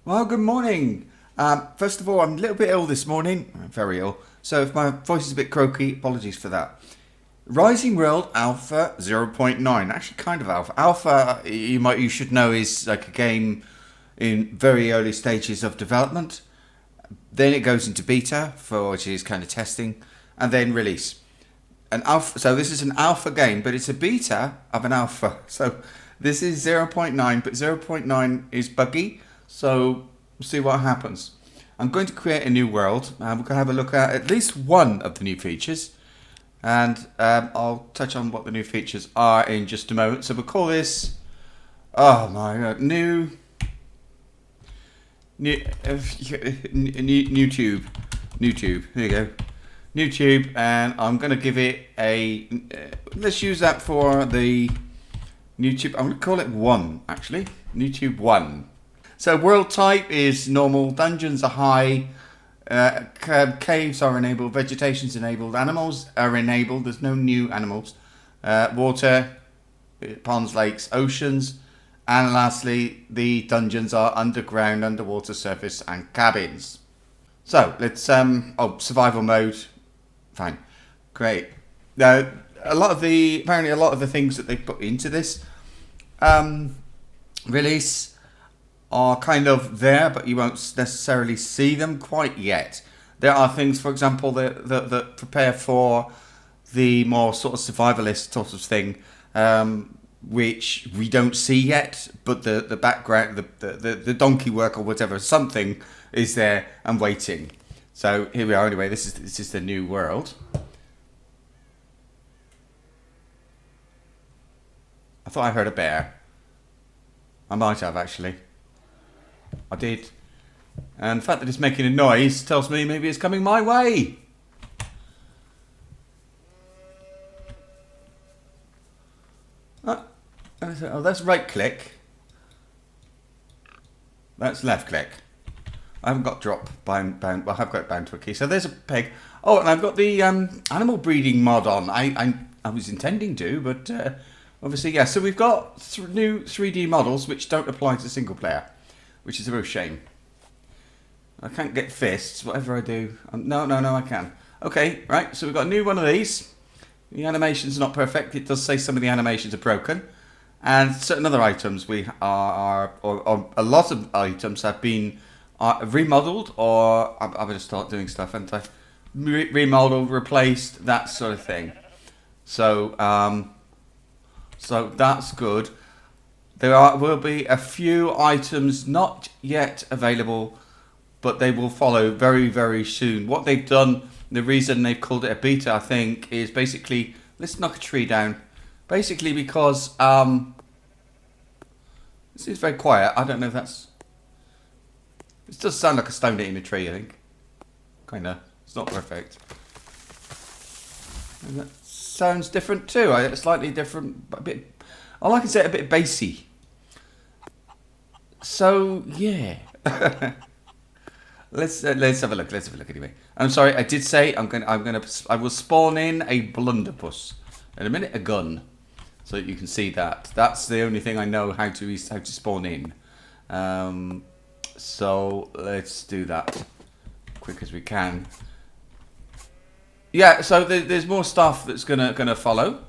Well, good morning. First of all, I'm a little bit ill this morning. I'm very ill. So if my voice is a bit croaky, apologies for that. Rising World Alpha 0.9. Actually, kind of alpha. Alpha, you should know, is like a game in very early stages of development. Then it goes into beta, for which is kind of testing, and then release. An alpha. So this is an alpha game, but it's a beta of an alpha. So this is 0.9, but 0.9 is buggy. So we'll see what happens. I'm going to create a new world. We're going to have a look at least one of the new features. And I'll touch on what the new features are in just a moment. So we'll call this, oh my god, new tube. There you go. New tube, and I'm going to give it a, let's use that for the new tube. I'm going to call it 1, actually. New tube 1. So world type is normal, dungeons are high, caves are enabled, vegetation's enabled, animals are enabled, there's no new animals, water, ponds, lakes, oceans, and lastly the dungeons are underground, underwater, surface and cabins. So let's, survival mode, fine, great. Now apparently a lot of the things that they put into this release are kind of there, but you won't necessarily see them quite yet. There are things, for example, that prepare for the more sort of survivalist sort of thing, which we don't see yet, but the background, the donkey work or whatever, something is there and waiting. So here we are anyway, this is the new world. I thought I heard a bear. I might have actually. I did. And the fact that it's making a noise tells me maybe it's coming my way. Oh, that's right click. That's left click. I haven't got drop bound. Well, I have got it bound to a key. So there's a peg. Oh, and I've got the animal breeding mod on. I was intending to, but obviously, yeah. So we've got new 3D models which don't apply to single player, which is a real shame. I can't get fists, whatever I do. No, I can. Okay, right, so we've got a new one of these. The animation's not perfect. It does say some of the animations are broken. And certain other items or a lot of items have been remodeled, or I'm going to start doing stuff, and remodeled, replaced, that sort of thing. So, so that's good. There will be a few items not yet available, but they will follow very, very soon. What they've done, the reason they've called it a beta, I think, is basically, let's knock a tree down. Basically because, this is very quiet. I don't know if that's, it does sound like a stone hitting a tree, I think. Kinda. It's not perfect. And that sounds different too. Slightly different, but a bit, I like to say a bit bassy. So yeah, let's have a look. Let's have a look anyway. I'm sorry, I did say I will spawn in a blunderbuss in a minute, a gun, so that you can see that. That's the only thing I know how to spawn in. So let's do that quick as we can. Yeah, so there's more stuff that's gonna follow.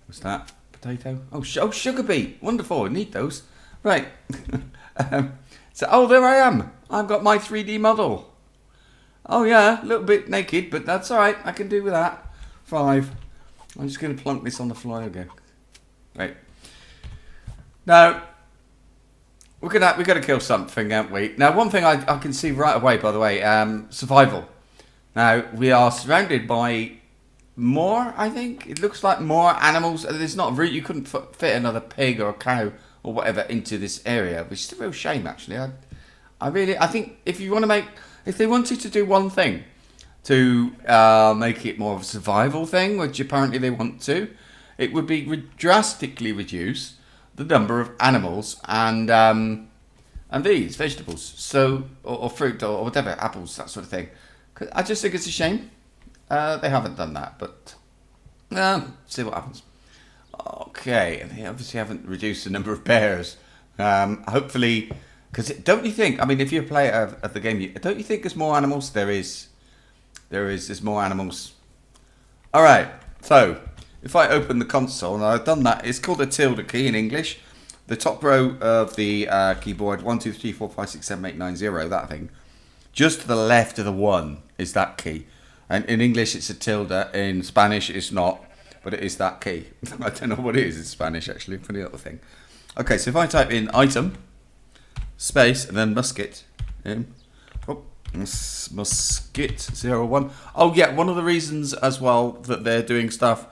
What's that? Potato? Oh, sugar beet. Wonderful. I need those. Right. So, there I am. I've got my 3D model. Oh, yeah. A little bit naked, but that's all right. I can do with that. 5. I'm just going to plunk this on the floor again. Right. Now, we're gonna kill something, aren't we? Now, one thing I can see right away, by the way, survival. Now, we are surrounded by more, I think. It looks like more animals. There's not really, you couldn't fit another pig or a cow or whatever into this area, which is a real shame, actually. I think if they wanted to do one thing to make it more of a survival thing, which apparently they want to, it would be drastically reduce the number of animals and these vegetables, so or fruit or whatever, apples, that sort of thing. I just think it's a shame. They haven't done that, but see what happens. Okay, and they obviously haven't reduced the number of bears. Hopefully Because don't you think? I mean, if you're a player of the game, don't you think there's more animals? There is. There's more animals. All right. So if I open the console, and I've done that, it's called a tilde key in English. The top row of the keyboard, 1, 2, 3, 4, 5, 6, 7, 8, 9, 0, that thing. Just to the left of the 1 is that key. And in English, it's a tilde. In Spanish, it's not. But it is that key. I don't know what it is in Spanish, actually. Pretty other thing. Okay, so if I type in item, space, and then musket. Musket 01. Oh, yeah, one of the reasons as well that they're doing stuff,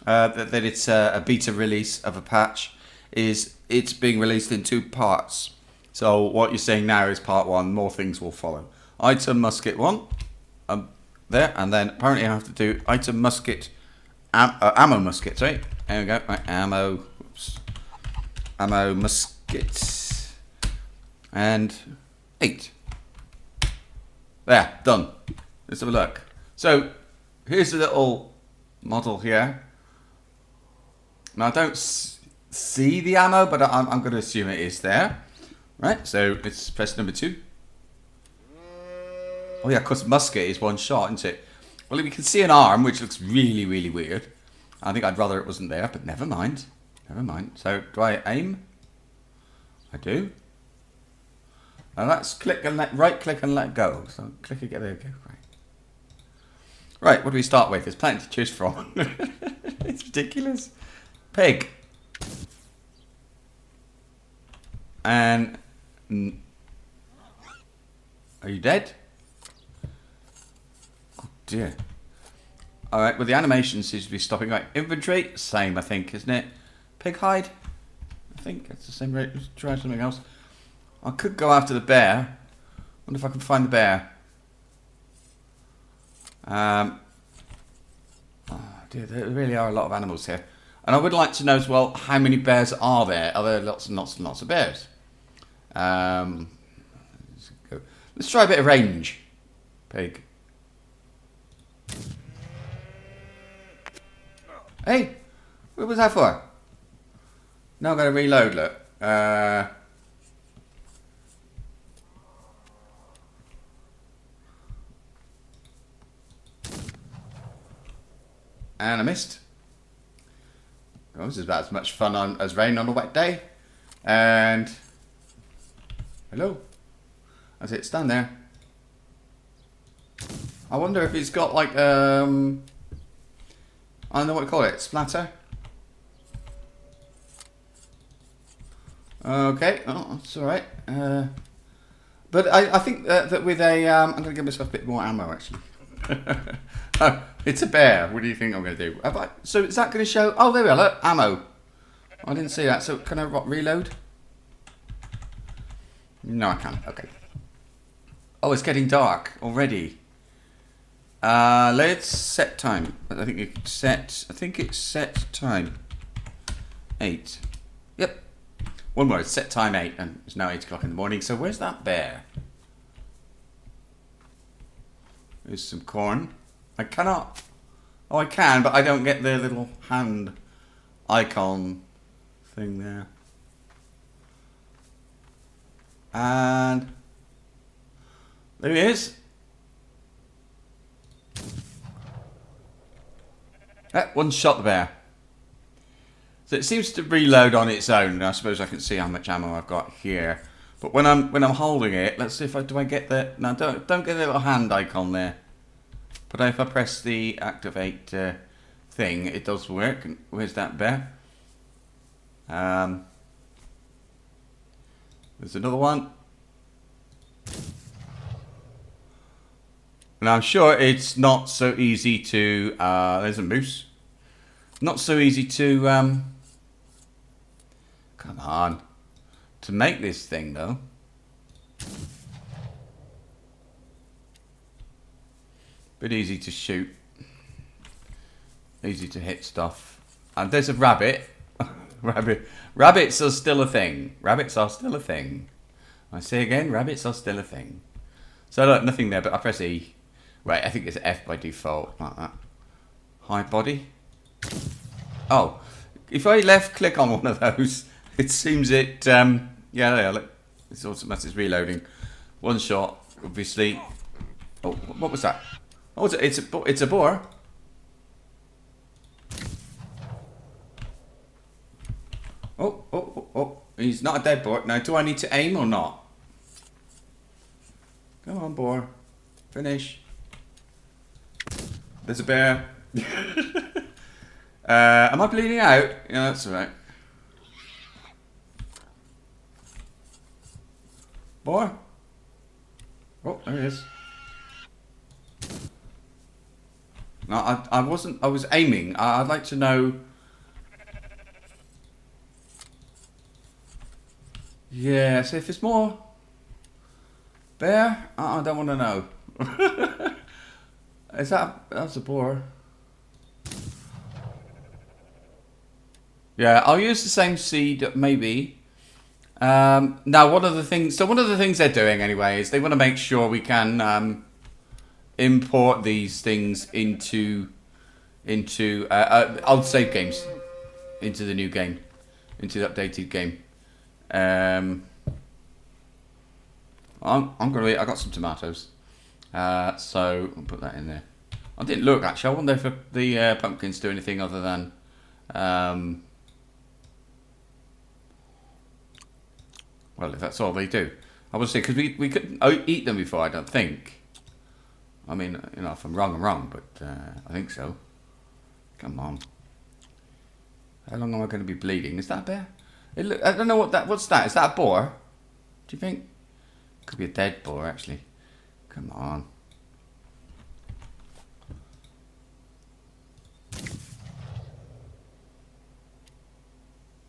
that it's a beta release of a patch, is it's being released in 2 parts. So what you're saying now is part 1, more things will follow. Item musket 1, there, and then apparently I have to do item musket, ammo musket, sorry. There we go, right, ammo musket, and 8. There, done. Let's have a look. So here's a little model here. Now I don't see the ammo, but I'm going to assume it is there. Right, so let's press number 2. Oh yeah, because musket is 1 shot, isn't it? Well, we can see an arm, which looks really, really weird. I think I'd rather it wasn't there, but never mind. Never mind. So, do I aim? I do. Now that's click and right click and let go. So click again, there we go. Right, what do we start with? There's plenty to choose from. It's ridiculous. Pig. And... are you dead? Oh dear. Alright, well the animation seems to be stopping. Right, inventory, same I think, isn't it? Pig hide? I think it's the same rate. Let's try something else. I could go after the bear. Wonder if I can find the bear. Oh dear, there really are a lot of animals here. And I would like to know as well, how many bears are there? Are there lots and lots and lots of bears? Let's try a bit of range. Pig. Hey, what was that for? Now I'm going to reload, look. And I missed. Oh, this is about as much fun as rain on a wet day. And... hello. That's it, stand there. I wonder if it's got like, I don't know what to call it, splatter? Okay, oh, that's alright. But I think that with a, I'm going to give myself a bit more ammo actually. Oh, it's a bear. What do you think I'm going to do? So is that going to show? Oh, there we are. Look, ammo. I didn't see that. So can I reload? No, I can't. Okay. Oh, it's getting dark already. Let's set time. I think it's set. I think it's set time. 8. Yep. One word. Set time 8, and it's now 8 o'clock in the morning. So where's that bear? There's some corn. I cannot. Oh, I can, but I don't get the little hand icon thing there. And there he is. One shot the bear. So it seems to reload on its own. I suppose I can see how much ammo I've got here. But when I'm holding it, let's see if I get the no, don't get the little hand icon there. But if I press the activate thing, it does work. Where's that bear? There's another one. And I'm sure it's not so easy to... there's a moose. Not so easy to... come on. To make this thing, though. Bit easy to shoot. Easy to hit stuff. And there's a rabbit. Rabbits are still a thing. Rabbits are still a thing. I say again, rabbits are still a thing. So look, nothing there, but I press E. Right, I think it's F by default, like that. Hide body. Oh, if I left click on one of those, it seems it, yeah, there, look. It's automatic reloading. One shot, obviously. Oh, what was that? Oh, it's a boar. Oh. He's not a dead boar. Now, do I need to aim or not? Come on, boar. Finish. There's a bear. Am I bleeding out? Yeah, that's alright. Boar? Oh, there he is. No, I wasn't. I was aiming. I'd like to know. Yeah, so if it's more bear, I don't want to know. Is that's a boar? Yeah, I'll use the same seed maybe. Now, one of the things they're doing anyway is they want to make sure we can import these things into old save games, into the new game, into the updated game. I'm gonna. I got some tomatoes, so I'll put that in there. I didn't look actually. I wonder if the pumpkins do anything other than. Well, if that's all they do, I would say because we couldn't eat them before. I don't think. I mean, you know, if I'm wrong, I'm wrong, but I think so. Come on. How long am I going to be bleeding? Is that a bear? I don't know what's that? Is that a boar? Do you think? Could be a dead boar, actually. Come on.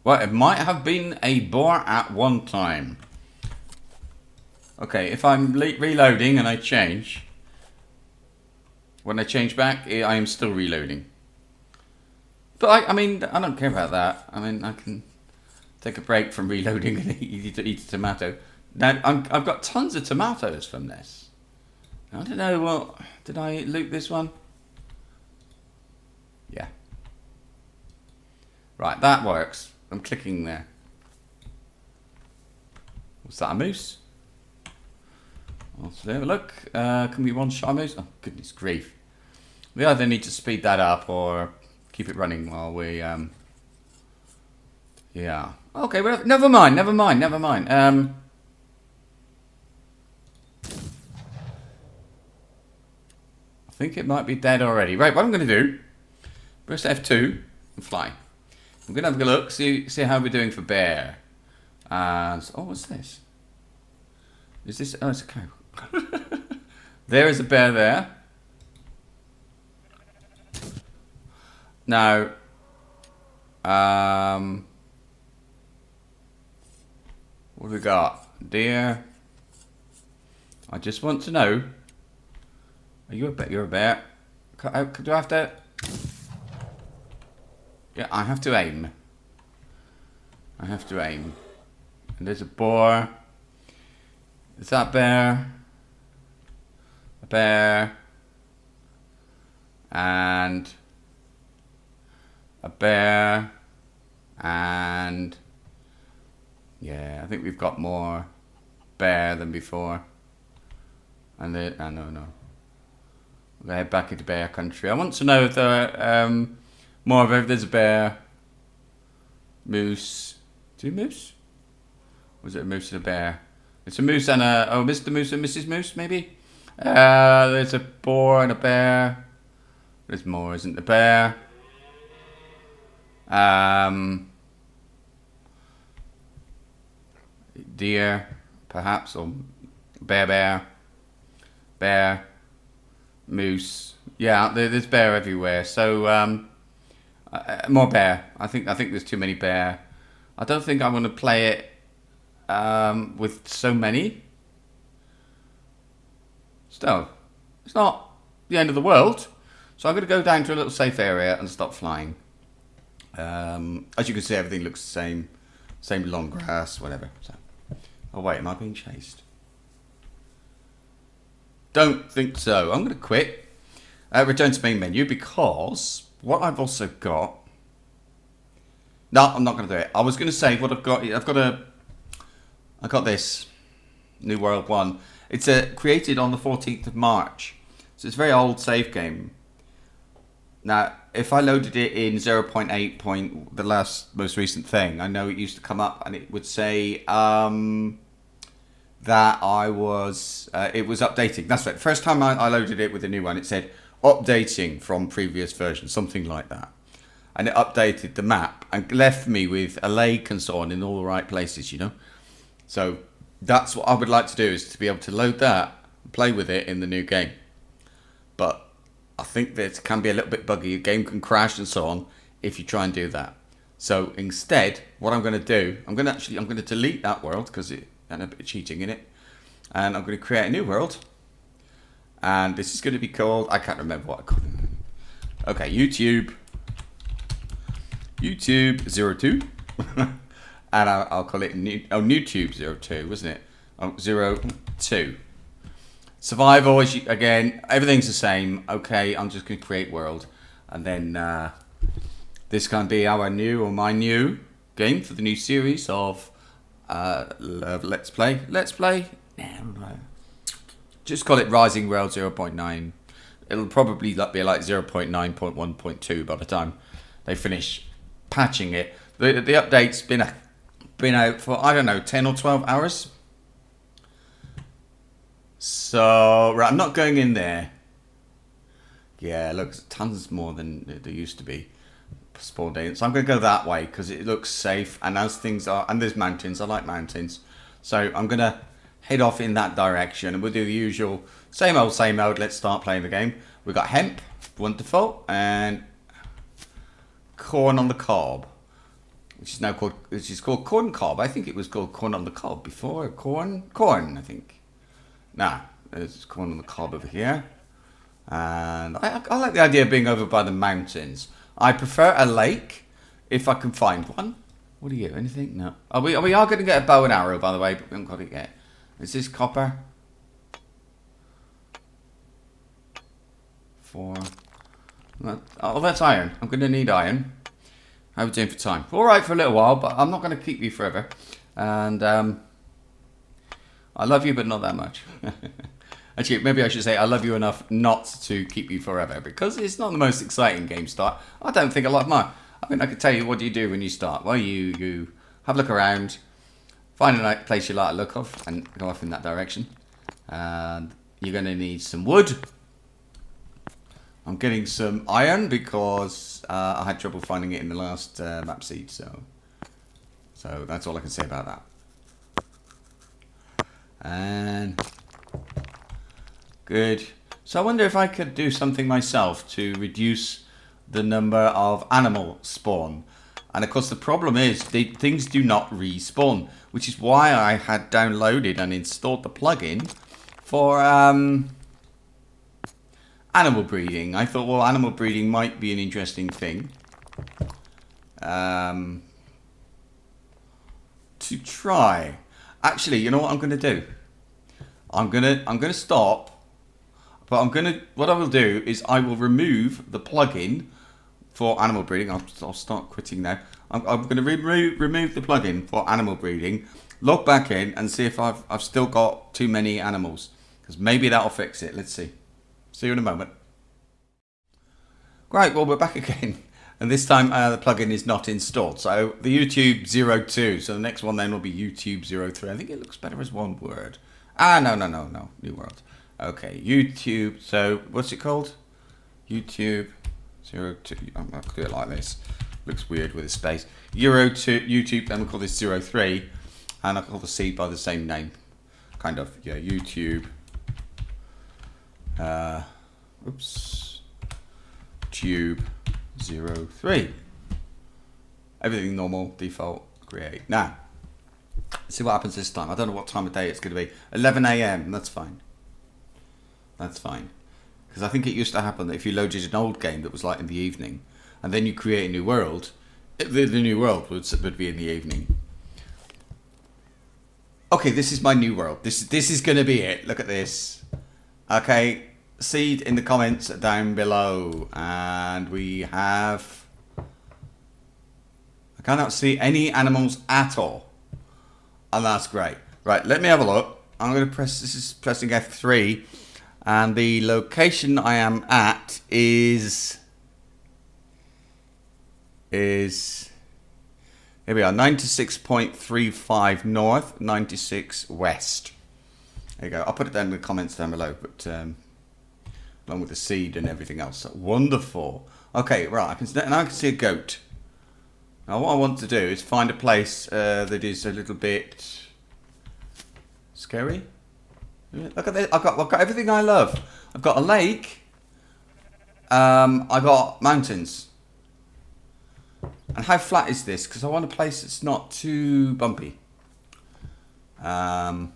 Well, it might have been a boar at one time. Okay, if I'm reloading and I change, when I change back, I am still reloading. But I mean, I don't care about that. I mean, I can take a break from reloading and eat a tomato. Now, I've got tons of tomatoes from this. I don't know, well, did I loot this one? Yeah. Right, that works. I'm clicking there. Was that a moose? Let's have a look. Can we one-shot a moose? Oh, goodness grief. We either need to speed that up or keep it running while we... yeah. Okay, well, never mind. I think it might be dead already. Right, what I'm going to do... press F2 and fly. I'm going to have a look, see how we're doing for bear. And oh, what's this? Is this? Oh, it's a cow. There is a bear there. Now, what have we got? Deer. I just want to know. Are you a bear? You're a bear. Do I have to? Yeah, I have to aim. And there's a boar. Is that bear? A bear. And a bear. And yeah, I think we've got more bear than before. And no. We'll head back into bear country. I want to know if there are more of it. There's a bear. Moose. Two moose? Or is it a moose and a bear? It's a moose and a... oh, Mr. Moose and Mrs. Moose, maybe? There's a boar and a bear. There's more, isn't there? Bear. Deer, perhaps, or bear. Moose. Yeah, there's bear everywhere. So, more bear. I think there's too many bear. I don't think I want to play it with so many. Still, it's not the end of the world. So I'm going to go down to a little safe area and stop flying. As you can see, everything looks the same. Same long grass, whatever. So, oh wait, am I being chased? Don't think so. I'm going to quit. Return to main menu because what I've also got... no, I'm not going to do it. I was going to say what I've got. I got this. New World 1. It's created on the 14th of March. So it's a very old save game. Now, if I loaded it in 0.8 point, the most recent thing, I know it used to come up and it would say that it was updating. That's right. First time I loaded it with a new one, it said updating from previous version, something like that. And it updated the map and left me with a lake and so on in all the right places, you know. So that's what I would like to do, is to be able to load that, play with it in the new game. But I think that it can be a little bit buggy. A game can crash and so on if you try and do that. So instead, what I'm going to do, I'm going to delete that world because it had a bit of cheating in it, and I'm going to create a new world. And this is going to be called, I can't remember what I called it. Okay, YouTube 02, and I'll call it NewTube 02, wasn't it? 02. Survival, again, everything's the same. Okay, I'm just going to create world. And then this can be my new game for the new series of Let's Play. Let's Play? No. Just call it Rising World 0.9. It'll probably be like 0.9.1.2 by the time they finish patching it. The update's been out for, I don't know, 10 or 12 hours. So, right, I'm not going in there. Yeah, it looks tons more than there used to be spawn day. So I'm going to go that way because it looks safe. And as things are, and there's mountains. I like mountains. So I'm going to head off in that direction. And we'll do the usual same old. Let's start playing the game. We've got hemp, wonderful. And corn on the cob, which is called corn cob. I think it was called corn on the cob before. Corn, I think. Nah, there's corn on the cob over here. And I like the idea of being over by the mountains. I prefer a lake if I can find one. What are you? Anything? No. We are going to get a bow and arrow, by the way, but we haven't got it yet. Is this copper? 4. Oh, that's iron. I'm going to need iron. How are we doing for time? All right for a little while, but I'm not going to keep you forever. And I love you, but not that much. Actually, maybe I should say I love you enough not to keep you forever, because it's not the most exciting game start. I don't think I like mine. I mean, I could tell you, what do you do when you start? Well, you have a look around, find a place you like the look of, and go off in that direction. And you're going to need some wood. I'm getting some iron because I had trouble finding it in the last map seed, so that's all I can say about that. And good. So I wonder if I could do something myself to reduce the number of animal spawn. And of course the problem is things do not respawn, which is why I had downloaded and installed the plugin for animal breeding. I thought, well, animal breeding might be an interesting thing to try. Actually, you know what I'm going to do? I'm going to stop, but what I will do is I will remove the plugin for animal breeding. I'll start quitting now. I'm going to remove the plugin for animal breeding, log back in and see if I've still got too many animals, because maybe that'll fix it. Let's see. See you in a moment. Right, well, we're back again. And this time the plugin is not installed. So the YouTube 02. So the next one then will be YouTube 03. I think it looks better as one word. No. New world. Okay, YouTube. So what's it called? YouTube 02. I'm going to do it like this. Looks weird with a space. YouTube, then we'll call this 03. And I'll call the seed by the same name. Kind of, yeah, YouTube. Tube 03. Everything normal, default, create. Now, let's see what happens this time. I don't know what time of day it's going to be. 11 AM, that's fine. That's fine. Because I think it used to happen that if you loaded an old game that was like in the evening, and then you create a new world, the new world would be in the evening. Okay, this is my new world. This is going to be it. Look at this. Okay, seed in the comments down below. And we have... I cannot see any animals at all. And that's great. Right, let me have a look. I'm going to press, this is pressing F3, and the location I am at is here we are, 96.35 north, 96 west. There you go. I'll put it down in the comments down below, but along with the seed and everything else. Wonderful. Okay, right, now I can see a goat. Now what I want to do is find a place that is a little bit scary. Look at this. I've got everything I love. I've got a lake. I got mountains. And how flat is this? Because I want a place that's not too bumpy. I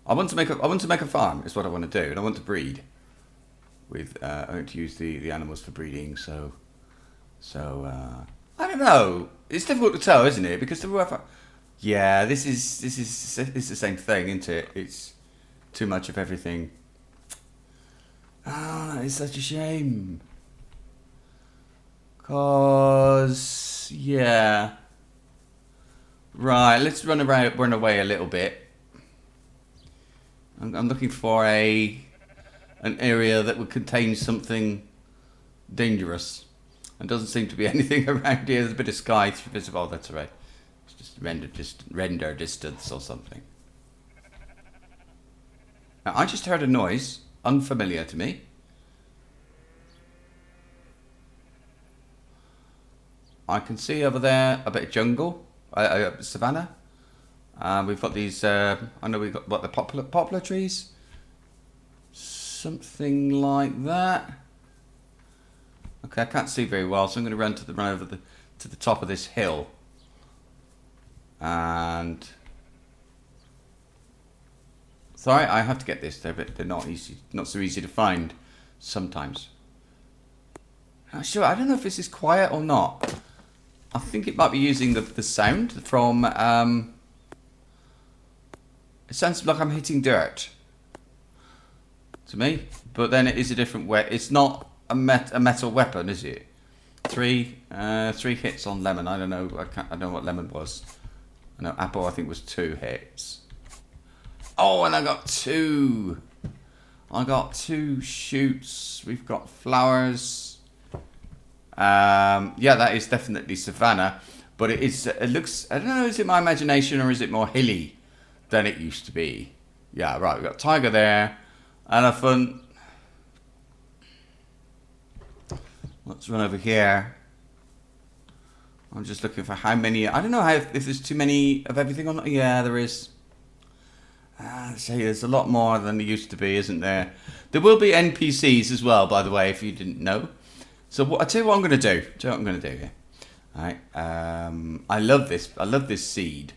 want to make a farm. Is what I want to do, and I want to breed. I want to use the animals for breeding. So I don't know. It's difficult to tell, isn't it? Because yeah, this is the same thing, isn't it? It's too much of everything. Ah, it's such a shame. Cause yeah. Right, let's run away a little bit. I'm looking for an area that would contain something dangerous. And doesn't seem to be anything around here. There's a bit of sky visible. That's all right. It's just render distance or something. Now, I just heard a noise unfamiliar to me. I can see over there a bit of jungle, savannah. We've got these. I know we've got the poplar trees. Something like that. Okay, I can't see very well, so I'm going to run over to the top of this hill. And sorry, I have to get this. They're not so easy to find sometimes. Sure, I don't know if this is quiet or not. I think it might be using the sound from. It sounds like I'm hitting dirt to me, but then it is a different way. It's not a metal weapon, is it? Three hits on lemon. I don't know. I don't know what lemon was. I know apple. I think was 2 hits. Oh, and I got 2. I got 2 shoots. We've got flowers. Yeah, that is definitely savannah, but it looks. I don't know. Is it my imagination or is it more hilly than it used to be? Yeah, right. We've got tiger there, elephant. Let's run over here. I'm just looking for how many. I don't know if there's too many of everything or not. Yeah, there is. There's a lot more than there used to be, isn't there? There will be NPCs as well, by the way, if you didn't know. So I tell you what I'm going to do. Do you know what I'm going to do here? All right. I love this. I love this seed.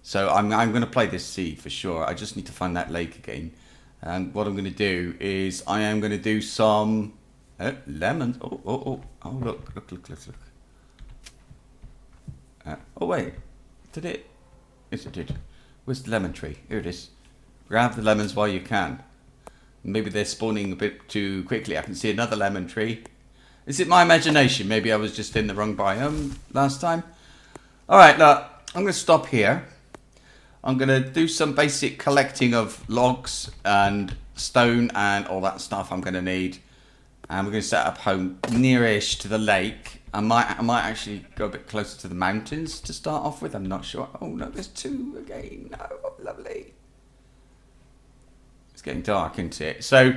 So I'm going to play this seed for sure. I just need to find that lake again. And what I'm going to do is I am going to do some lemons. Oh, look. Oh, wait. Did it? Yes, it did. Where's the lemon tree? Here it is. Grab the lemons while you can. Maybe they're spawning a bit too quickly. I can see another lemon tree. Is it my imagination? Maybe I was just in the wrong biome last time. All right, look. I'm going to stop here. I'm going to do some basic collecting of logs and stone and all that stuff I'm going to need. And we're going to set up home nearish to the lake. I might actually go a bit closer to the mountains to start off with. I'm not sure. Oh no, there's 2 again. No, lovely. It's getting dark, isn't it? So,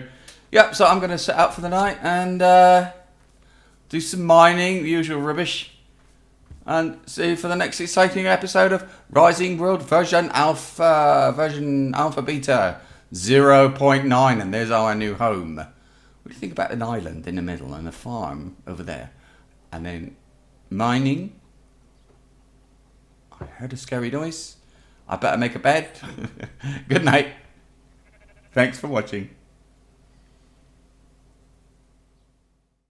yep. So I'm going to set up for the night and do some mining, the usual rubbish, and see you for the next exciting episode of Rising World version Alpha Beta 0.9. And there's our new home. What do you think about an island in the middle and a farm over there? And then mining. I heard a scary noise. I better make a bed. Good night. Thanks for watching.